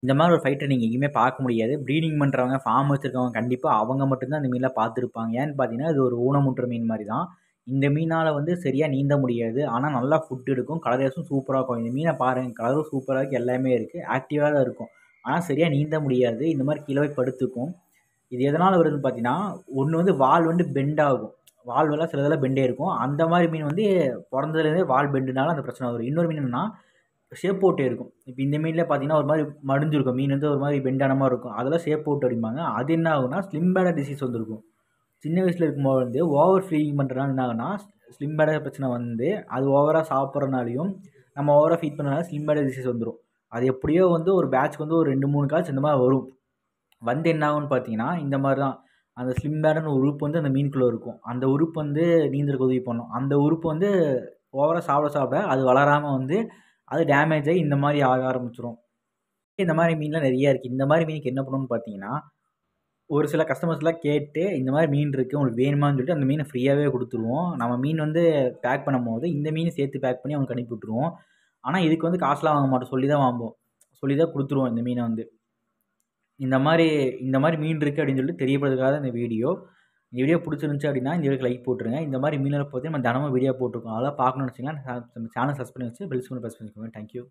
இந்த மாதிரி ஒரு ஃபைட்டை நீங்கள் எங்கேயுமே பார்க்க முடியாது. ப்ரீடிங் பண்ணுறவங்க, ஃபார்ம் வச்சுருக்கவங்க கண்டிப்பாக அவங்க மட்டும்தான் இந்த மீன்லாம் பார்த்துருப்பாங்க. ஏன்னு பார்த்தீங்கன்னா, இது ஒரு ஊனமுற்ற மீன் மாதிரி தான். இந்த மீனால் வந்து சரியாக நீந்த முடியாது. ஆனால் நல்லா ஃபுட் எடுக்கும். கலரேஸும் சூப்பராக இருக்கும். இந்த மீனை பாருங்கள், கலரும் சூப்பராக இருக்குது, எல்லாமே இருக்குது, ஆக்டிவாக தான் இருக்கும். ஆனால் சரியாக நீந்த முடியாது. இந்த மாதிரி கீழே போய் படுத்துக்கும். இது எதனால் வருதுன்னு பார்த்தீங்கன்னா, ஒன்று வந்து வால் வந்து பெண்ட் ஆகும். வால்வெல்லாம் சிலதெல்லாம் பெண்டே இருக்கும். அந்த மாதிரி மீன் வந்து பிறந்ததுலேருந்தே வால் பெண்டுனால அந்த பிரச்சனை வரும். இன்னொரு மீன் என்னன்னா, ஷேப் அவுட்டே இருக்கும். இப்போ இந்த மீனில் பார்த்தீங்கன்னா ஒரு மாதிரி மடிஞ்சிருக்கும். மீன் வந்து ஒரு மாதிரி பெண்டான மாதிரி இருக்கும். அதெல்லாம் ஷேப் அவுட் அப்படிம்பாங்க. அது என்ன ஆகுனா ஸ்லிம் பேடர் டிசீஸ் வந்துருக்கும். சின்ன வயசில் இருக்கும்போது வந்து ஓவர் ஃபீடிங் பண்ணுறதுனால என்ன ஆகுனா ஸ்லிம் பேடர் பிரச்சனை வந்து அது ஓவராக சாப்பிட்றனாலையும் நம்ம ஓவராக ஃபீட் பண்ணுறதுனால ஸ்லிம் பேடர் டிசீஸ் வந்துடும். அது எப்படியோ வந்து ஒரு பேட்ச்க்கு வந்து ஒரு 2-3 காய்ச்சி இந்த மாதிரி வரும். வந்து என்ன ஆகும்னு பார்த்தீங்கன்னா இந்த மாதிரி தான். அந்த ஸ்லிம் பேடர்னு ஒரு உறுப்பு வந்து அந்த மீனுக்குள்ளே இருக்கும். அந்த உறுப்பு வந்து நீந்தலுக்கு உதவி பண்ணும். அந்த உறுப்பு வந்து ஓவராக சாப்பிட அது வளராமல் வந்து அது டேமேஜ் ஆகி இந்த மாதிரி ஆக ஆரம்பிச்சிடும். இந்த மாதிரி மீன்லாம் நிறைய இருக்குது. இந்த மாதிரி மீனுக்கு என்ன பண்ணணும்னு பார்த்தீங்கன்னா, ஒரு சில கஸ்டமர்ஸ்லாம் கேட்டு இந்த மாதிரி மீன் இருக்குது உங்களுக்கு வேணுமான்னு சொல்லிட்டு அந்த மீனை ஃப்ரீயாகவே கொடுத்துருவோம். நம்ம மீன் வந்து பேக் பண்ணும்போது இந்த மீன் சேர்த்து பேக் பண்ணி அவங்களுக்கு அனுப்பி விட்ருவோம். ஆனால் இதுக்கு வந்து காசுலாம் வாங்க மாட்டோம். சொல்லி தான் வாங்குவோம். சொல்லி தான் கொடுத்துருவோம் இந்த மீனை வந்து. இந்த மாதிரி மீன் இருக்குது அப்படின்னு சொல்லிட்டு தெரியப்படுறதுக்காக இந்த வீடியோ. இந்த வீடியோ பிடிச்சிருந்துச்சி அப்படின்னா இந்த வீடியோக்கு லைக் போட்டுருங்க. இந்த மாதிரி மீனை பற்றி நம்ம தினமும் வீடியோ போட்டிருக்கோம். அதெல்லாம் பார்க்கணும்னு வச்சிங்கன்னா சேனல் சப்ஸ்கிரைப் பண்ணி வச்சு பெல் சிம்பல் ப்ரெஸ் பண்ணிக்கோங்க. தேங்க்யூ.